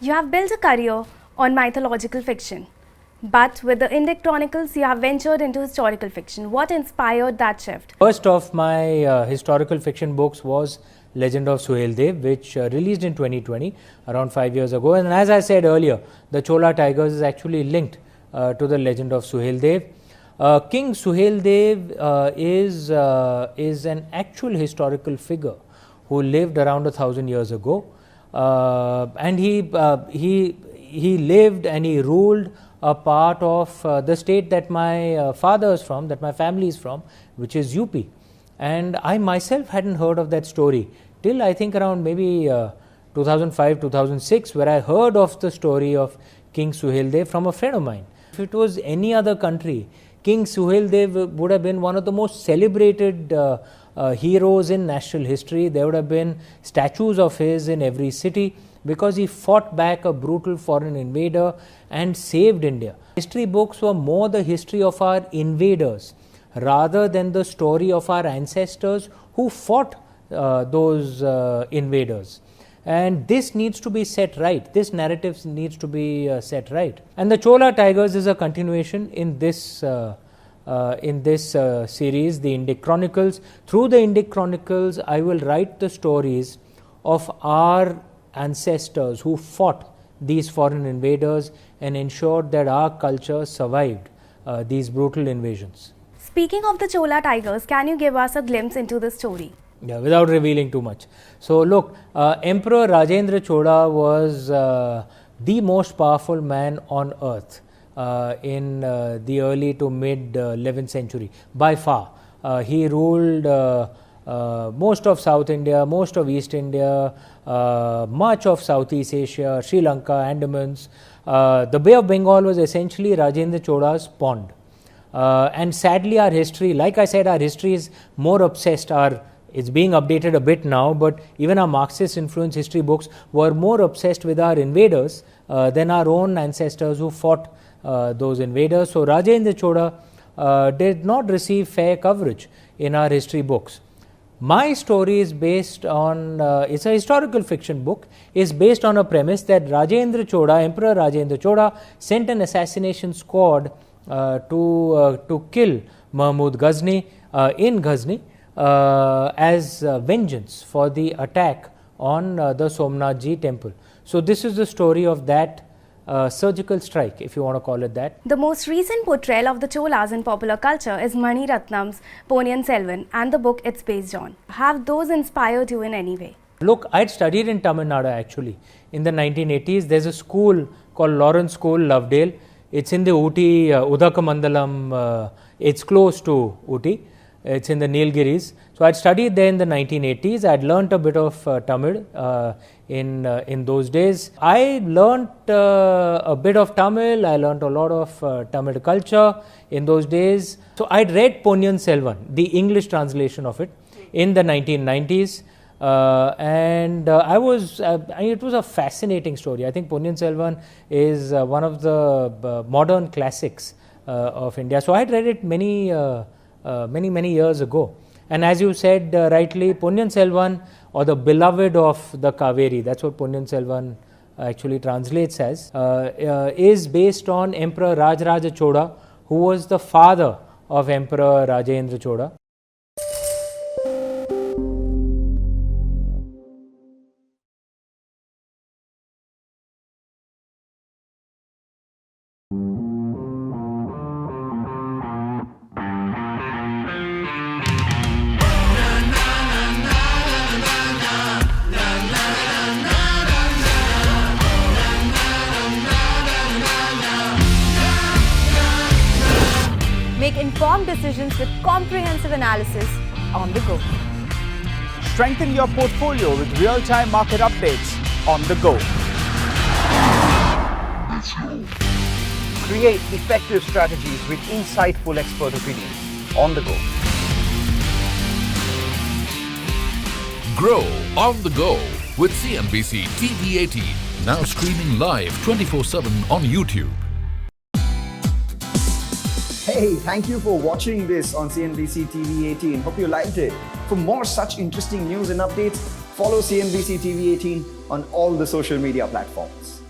You have built a career on mythological fiction, but with the Indic Chronicles, you have ventured into historical fiction. What inspired that shift? First of my historical fiction books was Legend of Suheldev, which released in 2020, around 5 years ago. And as I said earlier, the Chola Tigers is actually linked to the Legend of Suheldev. King Suheldev is an actual historical figure who lived around 1,000 years ago, and he lived and he ruled a part of the state that my father is from, that my family is from, which is UP. And I myself hadn't heard of that story till I think around maybe 2005, 2006, where I heard of the story of King Suheldev from a friend of mine. If it was any other country, King Suheldev would have been one of the most celebrated heroes in national history. There would have been statues of his in every city because he fought back a brutal foreign invader and saved India. History books were more the history of our invaders rather than the story of our ancestors who fought those invaders. And this needs to be set right. This narrative needs to be set right. And the Chola Tigers is a continuation in this series, the Indic Chronicles. Through the Indic Chronicles, I will write the stories of our ancestors who fought these foreign invaders and ensured that our culture survived these brutal invasions. Speaking of the Chola Tigers, can you give us a glimpse into the story? Yeah, without revealing too much. So look, Emperor Rajendra Chola was the most powerful man on earth in the early to mid 11th century by far. He ruled most of South India, most of East India, much of Southeast Asia, Sri Lanka, Andamans. The Bay of Bengal was essentially Rajendra Chola's pond. And sadly our history, like I said, our history is more obsessed. It's being updated a bit now, but even our Marxist influenced history books were more obsessed with our invaders than our own ancestors who fought those invaders. So Rajendra Chola did not receive fair coverage in our history books. My story is based on, it's a historical fiction book, is based on a premise that Rajendra Chola, Emperor Rajendra Chola, sent an assassination squad to kill Mahmud Ghazni in Ghazni as vengeance for the attack on the Somnath Ji temple. So this is the story of that surgical strike, if you want to call it that. The most recent portrayal of the Cholas in popular culture is Mani Ratnam's Ponniyin Selvan and the book it's based on. Have those inspired you in any way? Look, I had studied in Tamil Nadu actually. In the 1980s, there's a school called Lawrence School, Lovedale. It's in the Ooty, Udakamandalam, it's close to Ooty. It's in the Nilgiris. So I had studied there in the 1980s. I had learnt a bit of Tamil in those days. I learnt a bit of Tamil. I learnt a lot of Tamil culture in those days. So I had read Ponniyin Selvan, the English translation of it, in the 1990s. And it was a fascinating story. I think Ponniyin Selvan is one of the modern classics of India. So I had read it many years ago. And as you said rightly, Ponniyin Selvan, or the beloved of the Kaveri, that's what Ponniyin Selvan actually translates as, is based on Emperor Rajaraja Chola, who was the father of Emperor Rajendra Chola. Make informed decisions with comprehensive analysis on the go. Strengthen your portfolio with real-time market updates on the go. Create effective strategies with insightful expert opinions on the go. Grow on the go with CNBC-TV18, now streaming live 24/7 on YouTube. Hey, thank you for watching this on CNBC TV18. Hope you liked it. For more such interesting news and updates, follow CNBC TV18 on all the social media platforms.